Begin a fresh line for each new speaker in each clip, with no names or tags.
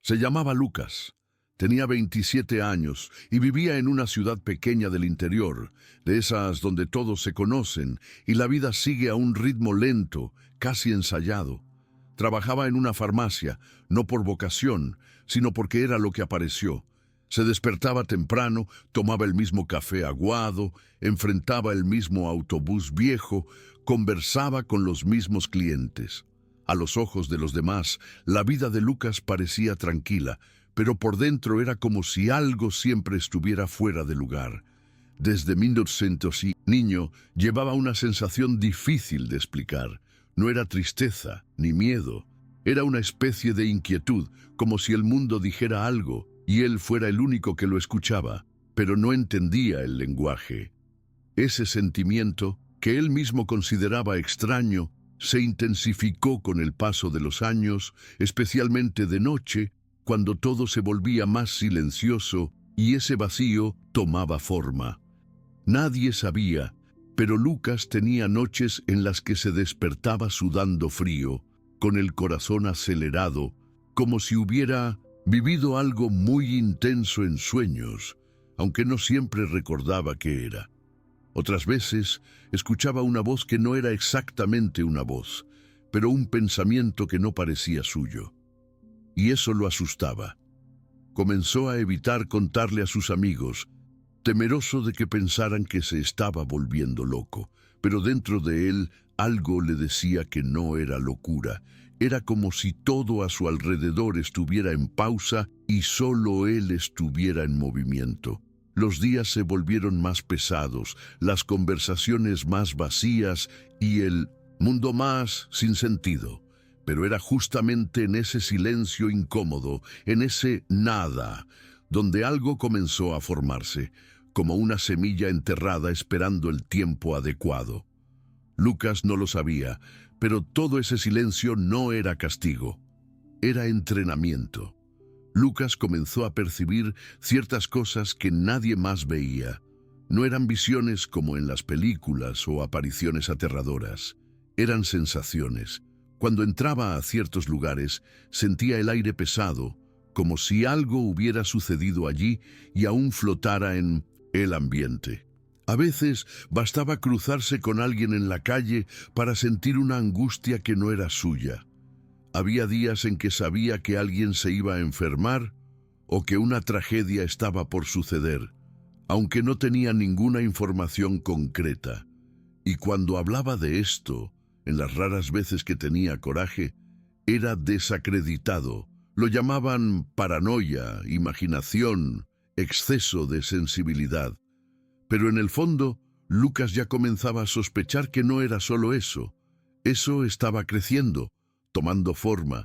Se llamaba Lucas, tenía 27 años y vivía en una ciudad pequeña del interior, de esas donde todos se conocen y la vida sigue a un ritmo lento, casi ensayado. Trabajaba en una farmacia, no por vocación, sino porque era lo que apareció. Se despertaba temprano, tomaba el mismo café aguado, enfrentaba el mismo autobús viejo, conversaba con los mismos clientes. A los ojos de los demás, la vida de Lucas parecía tranquila, pero por dentro era como si algo siempre estuviera fuera de lugar. Desde 1900 y niño llevaba una sensación difícil de explicar. No era tristeza ni miedo, era una especie de inquietud, como si el mundo dijera algo y él fuera el único que lo escuchaba, pero no entendía el lenguaje. Ese sentimiento, que él mismo consideraba extraño, se intensificó con el paso de los años, especialmente de noche, cuando todo se volvía más silencioso y ese vacío tomaba forma. Nadie sabía, pero Lucas tenía noches en las que se despertaba sudando frío, con el corazón acelerado, como si hubiera vivido algo muy intenso en sueños, aunque no siempre recordaba qué era. Otras veces escuchaba una voz que no era exactamente una voz, pero un pensamiento que no parecía suyo. Y eso lo asustaba. Comenzó a evitar contarle a sus amigos, temeroso de que pensaran que se estaba volviendo loco, pero dentro de él algo le decía que no era locura. Era como si todo a su alrededor estuviera en pausa y solo él estuviera en movimiento. Los días se volvieron más pesados, las conversaciones más vacías y el mundo más sin sentido. Pero era justamente en ese silencio incómodo, en ese nada, donde algo comenzó a formarse, como una semilla enterrada esperando el tiempo adecuado. Lucas no lo sabía, pero todo ese silencio no era castigo, era entrenamiento. Lucas comenzó a percibir ciertas cosas que nadie más veía. No eran visiones como en las películas o apariciones aterradoras. Eran sensaciones. Cuando entraba a ciertos lugares, sentía el aire pesado, como si algo hubiera sucedido allí y aún flotara en el ambiente. A veces bastaba cruzarse con alguien en la calle para sentir una angustia que no era suya. Había días en que sabía que alguien se iba a enfermar o que una tragedia estaba por suceder, aunque no tenía ninguna información concreta. Y cuando hablaba de esto, en las raras veces que tenía coraje, era desacreditado. Lo llamaban paranoia, imaginación, exceso de sensibilidad. Pero en el fondo, Lucas ya comenzaba a sospechar que no era solo eso. Eso estaba creciendo, tomando forma,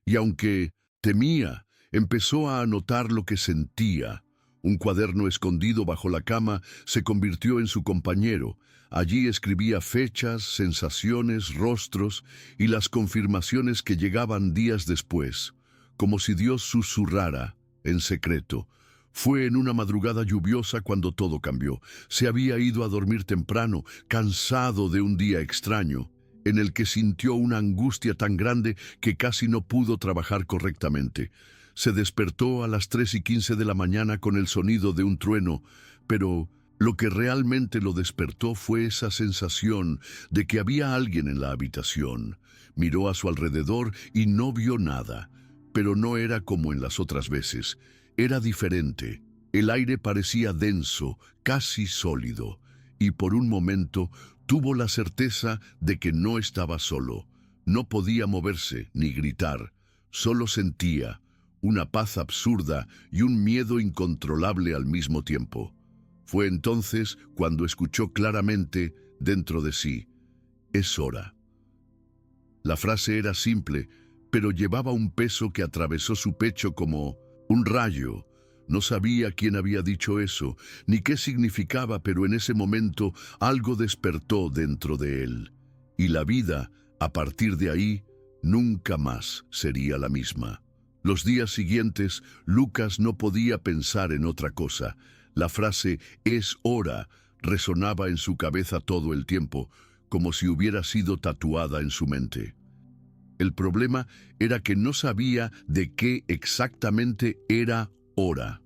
y aunque temía, empezó a anotar lo que sentía. Un cuaderno escondido bajo la cama se convirtió en su compañero. Allí escribía fechas, sensaciones, rostros y las confirmaciones que llegaban días después, como si Dios susurrara en secreto. Fue en una madrugada lluviosa cuando todo cambió. Se había ido a dormir temprano, cansado de un día extraño, en el que sintió una angustia tan grande que casi no pudo trabajar correctamente. Se despertó a las 3:15 de la mañana con el sonido de un trueno, pero lo que realmente lo despertó fue esa sensación de que había alguien en la habitación. Miró a su alrededor y no vio nada, pero no era como en las otras veces. Era diferente. El aire parecía denso, casi sólido, y por un momento tuvo la certeza de que no estaba solo. No podía moverse ni gritar, solo sentía una paz absurda y un miedo incontrolable al mismo tiempo. Fue entonces cuando escuchó claramente dentro de sí: «Es hora». La frase era simple, pero llevaba un peso que atravesó su pecho como un rayo. No sabía quién había dicho eso, ni qué significaba, pero en ese momento algo despertó dentro de él. Y la vida, a partir de ahí, nunca más sería la misma. Los días siguientes, Lucas no podía pensar en otra cosa. La frase «es hora» resonaba en su cabeza todo el tiempo, como si hubiera sido tatuada en su mente. El problema era que no sabía de qué exactamente era hora.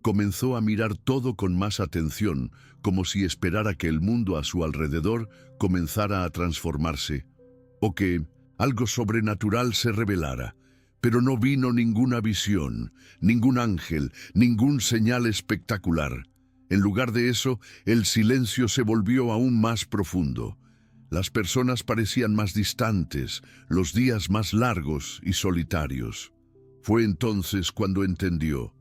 Comenzó a mirar todo con más atención, como si esperara que el mundo a su alrededor comenzara a transformarse, o que algo sobrenatural se revelara. Pero no vino ninguna visión, ningún ángel, ningún señal espectacular. En lugar de eso, el silencio se volvió aún más profundo. Las personas parecían más distantes, los días más largos y solitarios. Fue entonces cuando entendió.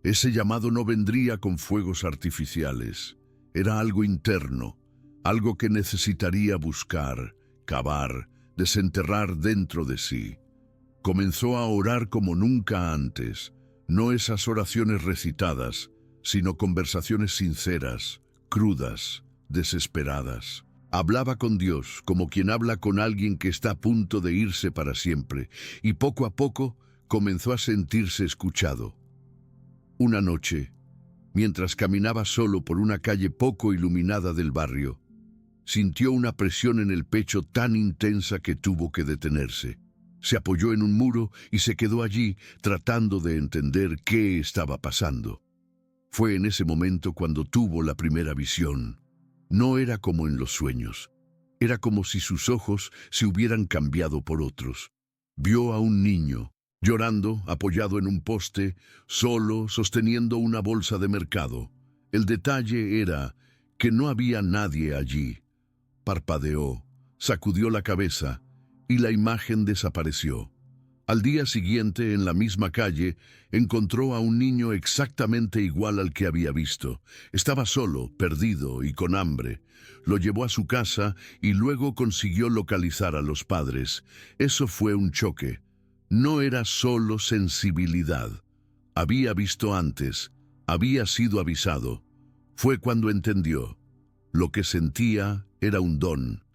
Ese llamado no vendría con fuegos artificiales. Era algo interno, algo que necesitaría buscar, cavar, desenterrar dentro de sí. Comenzó a orar como nunca antes, no esas oraciones recitadas, sino conversaciones sinceras, crudas, desesperadas. Hablaba con Dios como quien habla con alguien que está a punto de irse para siempre, y poco a poco comenzó a sentirse escuchado. Una noche, mientras caminaba solo por una calle poco iluminada del barrio, sintió una presión en el pecho tan intensa que tuvo que detenerse. Se apoyó en un muro y se quedó allí tratando de entender qué estaba pasando. Fue en ese momento cuando tuvo la primera visión. No era como en los sueños. Era como si sus ojos se hubieran cambiado por otros. Vio a un niño, llorando, apoyado en un poste, solo, sosteniendo una bolsa de mercado. El detalle era que no había nadie allí. Parpadeó, sacudió la cabeza y la imagen desapareció. Al día siguiente, en la misma calle, encontró a un niño exactamente igual al que había visto. Estaba solo, perdido y con hambre. Lo llevó a su casa y luego consiguió localizar a los padres. Eso fue un choque. No era solo sensibilidad. Había visto antes, había sido avisado. Fue cuando entendió. Lo que sentía era un don.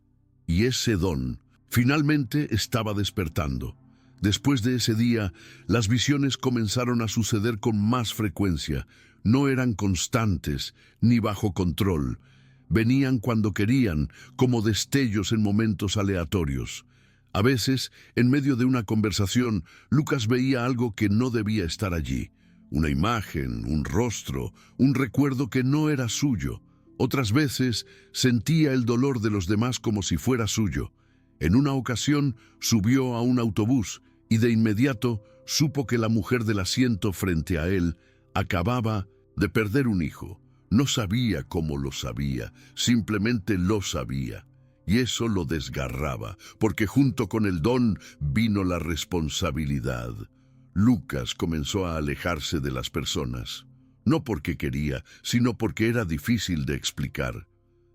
Y ese don finalmente estaba despertando. Después de ese día, las visiones comenzaron a suceder con más frecuencia. No eran constantes, ni bajo control. Venían cuando querían, como destellos en momentos aleatorios. A veces, en medio de una conversación, Lucas veía algo que no debía estar allí. Una imagen, un rostro, un recuerdo que no era suyo. Otras veces, sentía el dolor de los demás como si fuera suyo. En una ocasión, subió a un autobús y de inmediato supo que la mujer del asiento frente a él acababa de perder un hijo. No sabía cómo lo sabía, simplemente lo sabía. Y eso lo desgarraba, porque junto con el don vino la responsabilidad. Lucas comenzó a alejarse de las personas, no porque quería, sino porque era difícil de explicar.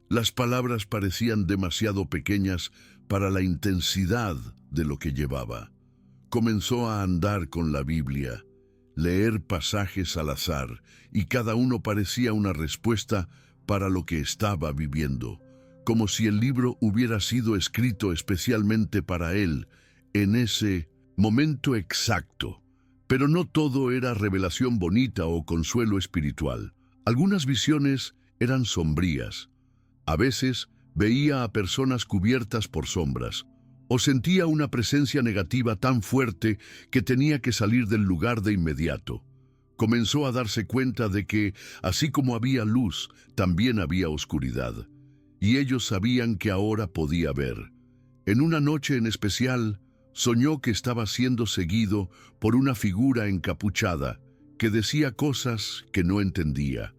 Las palabras parecían demasiado pequeñas para la intensidad de lo que llevaba. Comenzó a andar con la Biblia, leer pasajes al azar, y cada uno parecía una respuesta para lo que estaba viviendo, como si el libro hubiera sido escrito especialmente para él, en ese momento exacto. Pero no todo era revelación bonita o consuelo espiritual. Algunas visiones eran sombrías. A veces veía a personas cubiertas por sombras, o sentía una presencia negativa tan fuerte que tenía que salir del lugar de inmediato. Comenzó a darse cuenta de que, así como había luz, también había oscuridad. Y ellos sabían que ahora podía ver. En una noche en especial, soñó que estaba siendo seguido por una figura encapuchada que decía cosas que no entendía.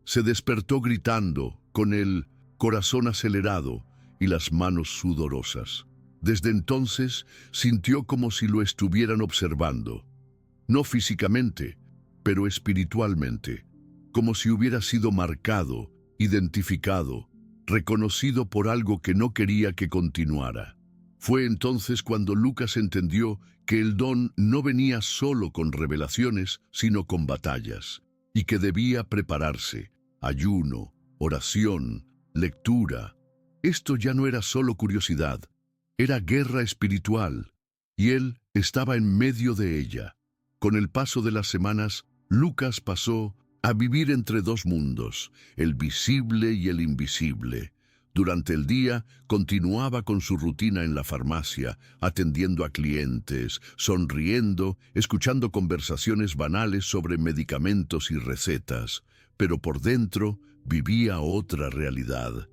Se despertó gritando, con el corazón acelerado y las manos sudorosas. Desde entonces sintió como si lo estuvieran observando, no físicamente, pero espiritualmente, como si hubiera sido marcado, identificado, reconocido por algo que no quería que continuara. Fue entonces cuando Lucas entendió que el don no venía solo con revelaciones, sino con batallas, y que debía prepararse, ayuno, oración, lectura. Esto ya no era solo curiosidad, era guerra espiritual, y él estaba en medio de ella. Con el paso de las semanas, Lucas pasó a vivir entre dos mundos, el visible y el invisible. Durante el día, continuaba con su rutina en la farmacia, atendiendo a clientes, sonriendo, escuchando conversaciones banales sobre medicamentos y recetas, pero por dentro vivía otra realidad.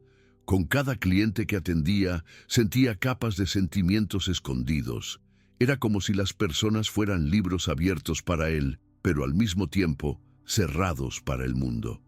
Con cada cliente que atendía, sentía capas de sentimientos escondidos. Era como si las personas fueran libros abiertos para él, pero al mismo tiempo cerrados para el mundo.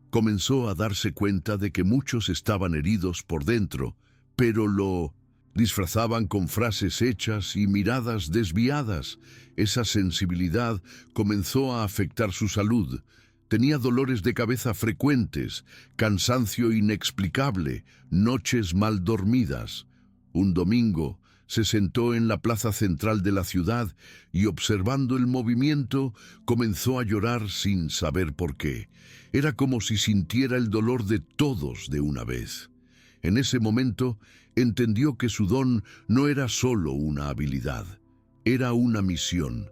Comenzó a darse cuenta de que muchos estaban heridos por dentro, pero lo disfrazaban con frases hechas y miradas desviadas. Esa sensibilidad comenzó a afectar su salud. Tenía dolores de cabeza frecuentes, cansancio inexplicable, noches mal dormidas. Un domingo se sentó en la plaza central de la ciudad y, observando el movimiento, comenzó a llorar sin saber por qué. Era como si sintiera el dolor de todos de una vez. En ese momento entendió que su don no era solo una habilidad, era una misión.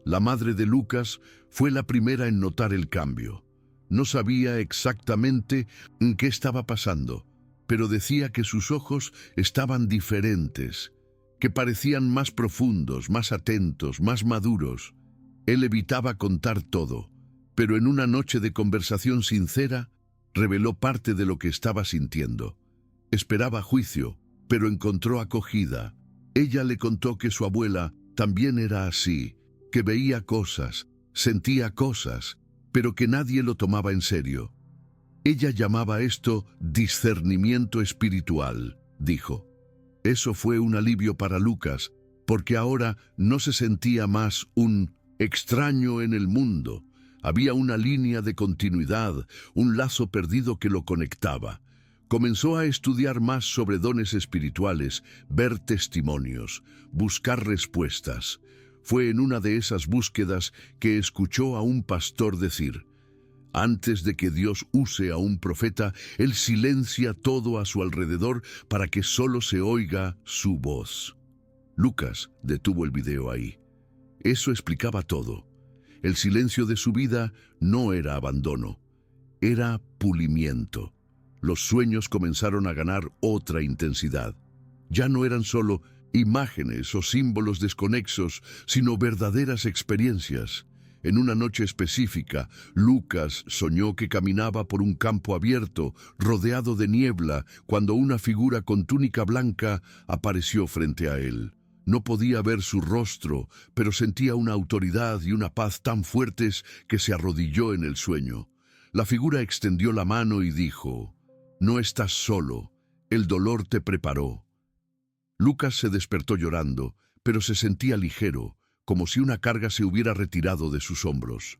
La madre de Lucas fue la primera en notar el cambio. No sabía exactamente qué estaba pasando, pero decía que sus ojos estaban diferentes, que parecían más profundos, más atentos, más maduros. Él evitaba contar todo, pero en una noche de conversación sincera, reveló parte de lo que estaba sintiendo. Esperaba juicio, pero encontró acogida. Ella le contó que su abuela también era así, que veía cosas, sentía cosas, pero que nadie lo tomaba en serio. Ella llamaba esto discernimiento espiritual, dijo. Eso fue un alivio para Lucas, porque ahora no se sentía más un extraño en el mundo. Había una línea de continuidad, un lazo perdido que lo conectaba. Comenzó a estudiar más sobre dones espirituales, ver testimonios, buscar respuestas. Fue en una de esas búsquedas que escuchó a un pastor decir: antes de que Dios use a un profeta, Él silencia todo a su alrededor para que solo se oiga su voz. Lucas detuvo el video ahí. Eso explicaba todo. El silencio de su vida no era abandono, era pulimiento. Los sueños comenzaron a ganar otra intensidad. Ya no eran solo imágenes o símbolos desconexos, sino verdaderas experiencias. En una noche específica, Lucas soñó que caminaba por un campo abierto, rodeado de niebla, cuando una figura con túnica blanca apareció frente a él. No podía ver su rostro, pero sentía una autoridad y una paz tan fuertes que se arrodilló en el sueño. La figura extendió la mano y dijo: «No estás solo, el dolor te preparó». Lucas se despertó llorando, pero se sentía ligero, como si una carga se hubiera retirado de sus hombros.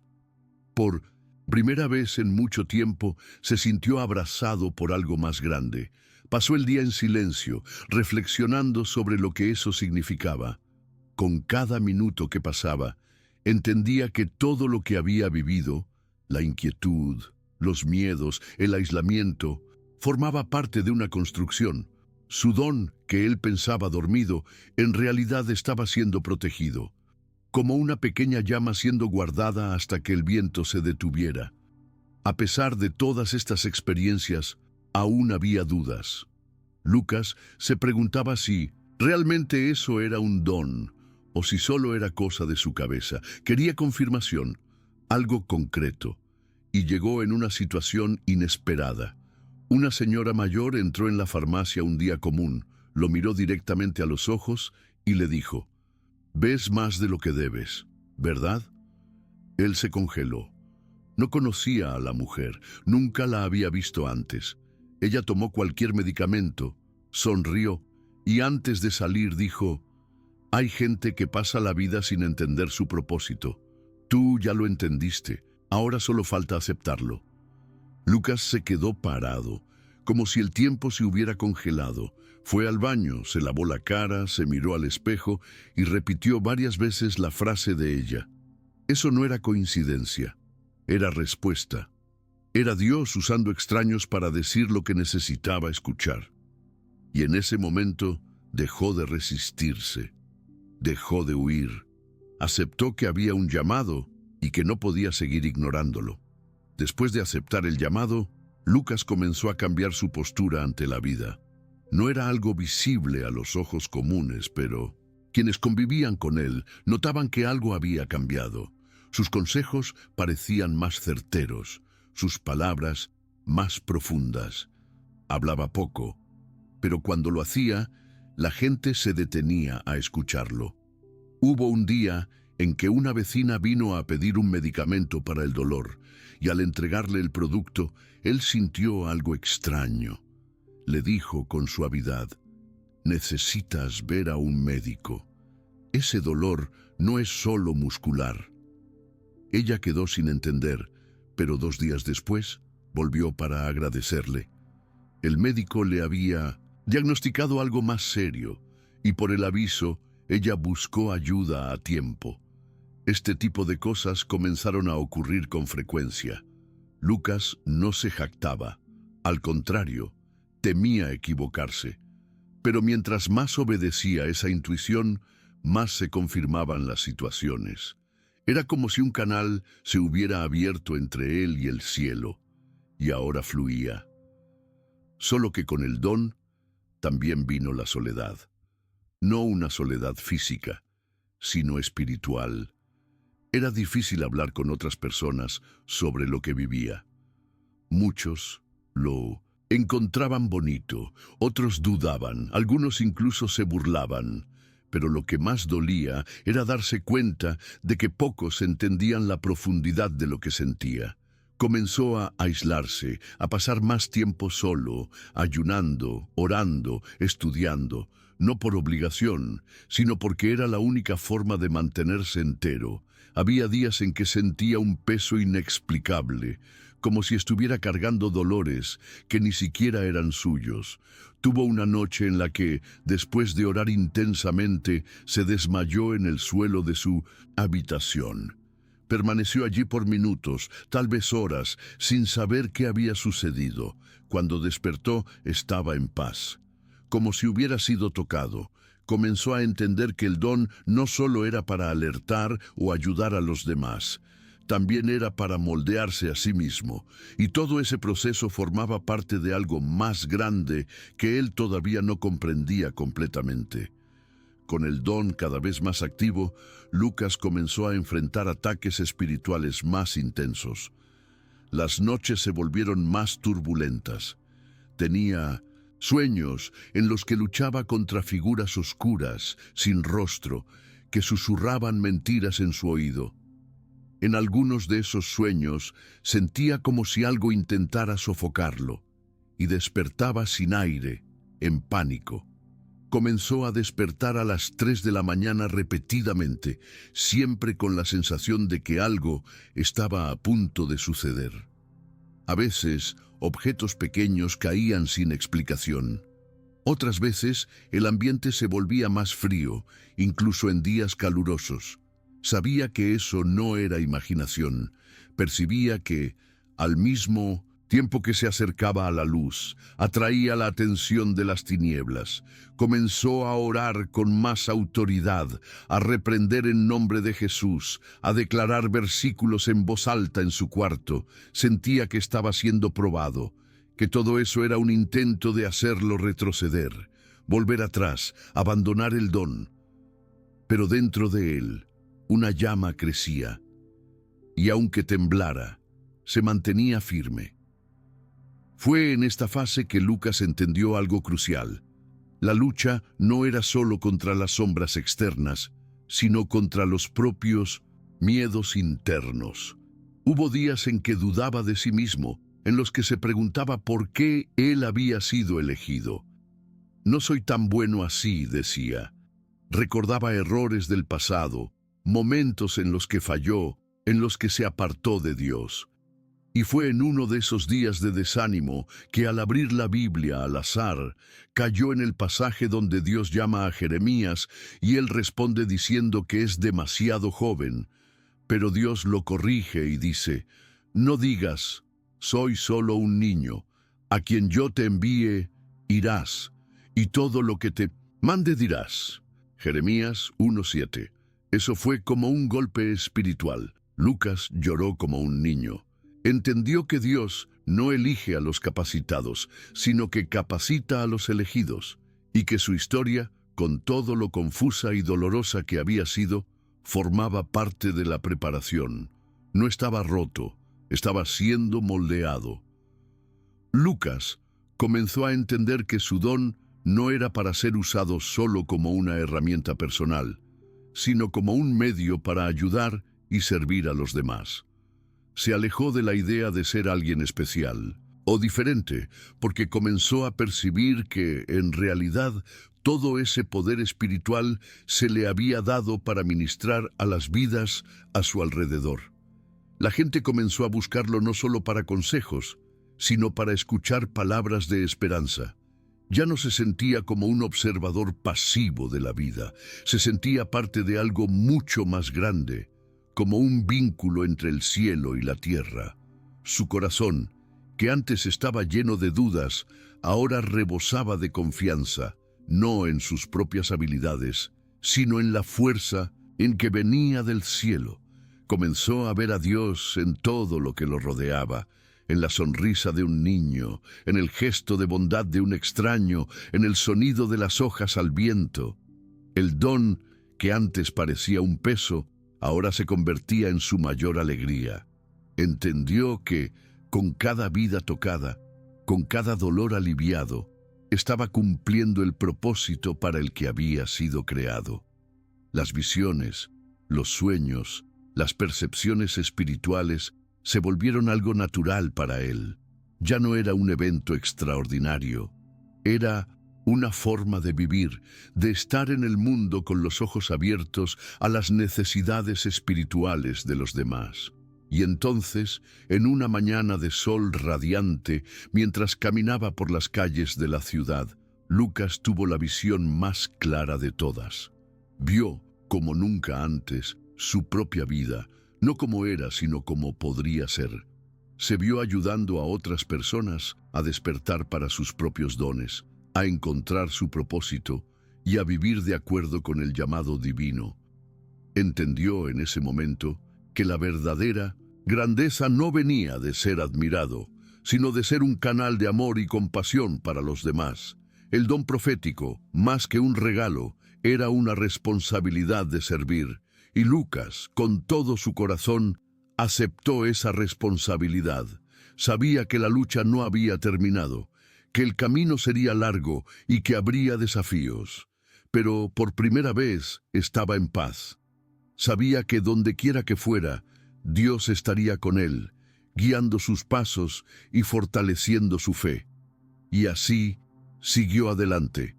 Por primera vez en mucho tiempo se sintió abrazado por algo más grande. Pasó el día en silencio, reflexionando sobre lo que eso significaba. Con cada minuto que pasaba, entendía que todo lo que había vivido, la inquietud, los miedos, el aislamiento, formaba parte de una construcción. Su don, que él pensaba dormido, en realidad estaba siendo protegido, como una pequeña llama siendo guardada hasta que el viento se detuviera. A pesar de todas estas experiencias, aún había dudas. Lucas se preguntaba si realmente eso era un don o si solo era cosa de su cabeza. Quería confirmación, algo concreto, y llegó en una situación inesperada. Una señora mayor entró en la farmacia un día común, lo miró directamente a los ojos y le dijo: «Ves más de lo que debes, ¿verdad?». Él se congeló. No conocía a la mujer, nunca la había visto antes. Ella tomó cualquier medicamento, sonrió y antes de salir dijo: «Hay gente que pasa la vida sin entender su propósito. Tú ya lo entendiste, ahora solo falta aceptarlo». Lucas se quedó parado, como si el tiempo se hubiera congelado. Fue al baño, se lavó la cara, se miró al espejo y repitió varias veces la frase de ella. Eso no era coincidencia, era respuesta. Era Dios usando extraños para decir lo que necesitaba escuchar. Y en ese momento dejó de resistirse, dejó de huir. Aceptó que había un llamado y que no podía seguir ignorándolo. Después de aceptar el llamado, Lucas comenzó a cambiar su postura ante la vida. No era algo visible a los ojos comunes, pero quienes convivían con él notaban que algo había cambiado. Sus consejos parecían más certeros, sus palabras más profundas. Hablaba poco, pero cuando lo hacía, la gente se detenía a escucharlo. Hubo un día en que una vecina vino a pedir un medicamento para el dolor, y al entregarle el producto, él sintió algo extraño. Le dijo con suavidad: «Necesitas ver a un médico. Ese dolor no es solo muscular». Ella quedó sin entender, pero 2 días después volvió para agradecerle. El médico le había diagnosticado algo más serio, y por el aviso, ella buscó ayuda a tiempo. Este tipo de cosas comenzaron a ocurrir con frecuencia. Lucas no se jactaba. Al contrario, temía equivocarse. Pero mientras más obedecía esa intuición, más se confirmaban las situaciones. Era como si un canal se hubiera abierto entre él y el cielo, y ahora fluía. Solo que con el don también vino la soledad. No una soledad física, sino espiritual. Era difícil hablar con otras personas sobre lo que vivía. Muchos lo encontraban bonito, otros dudaban, algunos incluso se burlaban. Pero lo que más dolía era darse cuenta de que pocos entendían la profundidad de lo que sentía. Comenzó a aislarse, a pasar más tiempo solo, ayunando, orando, estudiando, no por obligación, sino porque era la única forma de mantenerse entero. Había días en que sentía un peso inexplicable, como si estuviera cargando dolores que ni siquiera eran suyos. Tuvo una noche en la que, después de orar intensamente, se desmayó en el suelo de su habitación. Permaneció allí por minutos, tal vez horas, sin saber qué había sucedido. Cuando despertó, estaba en paz. Como si hubiera sido tocado, comenzó a entender que el don no solo era para alertar o ayudar a los demás, también era para moldearse a sí mismo, y todo ese proceso formaba parte de algo más grande que él todavía no comprendía completamente. Con el don cada vez más activo, Lucas comenzó a enfrentar ataques espirituales más intensos. Las noches se volvieron más turbulentas. Tenía sueños en los que luchaba contra figuras oscuras, sin rostro, que susurraban mentiras en su oído. En algunos de esos sueños sentía como si algo intentara sofocarlo, y despertaba sin aire, en pánico. Comenzó a despertar a las 3 de la mañana repetidamente, siempre con la sensación de que algo estaba a punto de suceder. A veces, objetos pequeños caían sin explicación. Otras veces, el ambiente se volvía más frío, incluso en días calurosos. Sabía que eso no era imaginación. Percibía que, al mismo tiempo que se acercaba a la luz, atraía la atención de las tinieblas. Comenzó a orar con más autoridad, a reprender en nombre de Jesús, a declarar versículos en voz alta en su cuarto. Sentía que estaba siendo probado, que todo eso era un intento de hacerlo retroceder, volver atrás, abandonar el don. Pero dentro de él, una llama crecía, y aunque temblara, se mantenía firme. Fue en esta fase que Lucas entendió algo crucial. La lucha no era solo contra las sombras externas, sino contra los propios miedos internos. Hubo días en que dudaba de sí mismo, en los que se preguntaba por qué él había sido elegido. No soy tan bueno así, decía. Recordaba errores del pasado, momentos en los que falló, en los que se apartó de Dios. Y fue en uno de esos días de desánimo que al abrir la Biblia al azar, cayó en el pasaje donde Dios llama a Jeremías y él responde diciendo que es demasiado joven. Pero Dios lo corrige y dice: «No digas, soy solo un niño. A quien yo te envíe, irás, y todo lo que te mande dirás». Jeremías 1:7. Eso fue como un golpe espiritual. Lucas lloró como un niño. Entendió que Dios no elige a los capacitados, sino que capacita a los elegidos, y que su historia, con todo lo confusa y dolorosa que había sido, formaba parte de la preparación. No estaba roto, estaba siendo moldeado. Lucas comenzó a entender que su don no era para ser usado solo como una herramienta personal, sino como un medio para ayudar y servir a los demás. Se alejó de la idea de ser alguien especial o diferente, porque comenzó a percibir que, en realidad, todo ese poder espiritual se le había dado para ministrar a las vidas a su alrededor. La gente comenzó a buscarlo no solo para consejos, sino para escuchar palabras de esperanza. Ya no se sentía como un observador pasivo de la vida, se sentía parte de algo mucho más grande, como un vínculo entre el cielo y la tierra. Su corazón, que antes estaba lleno de dudas, ahora rebosaba de confianza, no en sus propias habilidades, sino en la fuerza en que venía del cielo. Comenzó a ver a Dios en todo lo que lo rodeaba, en la sonrisa de un niño, en el gesto de bondad de un extraño, en el sonido de las hojas al viento. El don, que antes parecía un peso, ahora se convertía en su mayor alegría. Entendió que, con cada vida tocada, con cada dolor aliviado, estaba cumpliendo el propósito para el que había sido creado. Las visiones, los sueños, las percepciones espirituales se volvieron algo natural para él. Ya no era un evento extraordinario, era una forma de vivir, de estar en el mundo con los ojos abiertos a las necesidades espirituales de los demás. Y entonces, en una mañana de sol radiante, mientras caminaba por las calles de la ciudad, Lucas tuvo la visión más clara de todas. Vio, como nunca antes, su propia vida, no como era, sino como podría ser. Se vio ayudando a otras personas a despertar para sus propios dones, a encontrar su propósito y a vivir de acuerdo con el llamado divino. Entendió en ese momento que la verdadera grandeza no venía de ser admirado, sino de ser un canal de amor y compasión para los demás. El don profético, más que un regalo, era una responsabilidad de servir, y Lucas, con todo su corazón, aceptó esa responsabilidad. Sabía que la lucha no había terminado, que el camino sería largo y que habría desafíos. Pero por primera vez estaba en paz. Sabía que donde quiera que fuera, Dios estaría con él, guiando sus pasos y fortaleciendo su fe. Y así siguió adelante,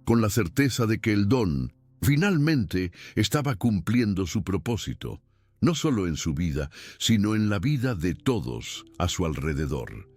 con la certeza de que el don finalmente estaba cumpliendo su propósito, no solo en su vida, sino en la vida de todos a su alrededor.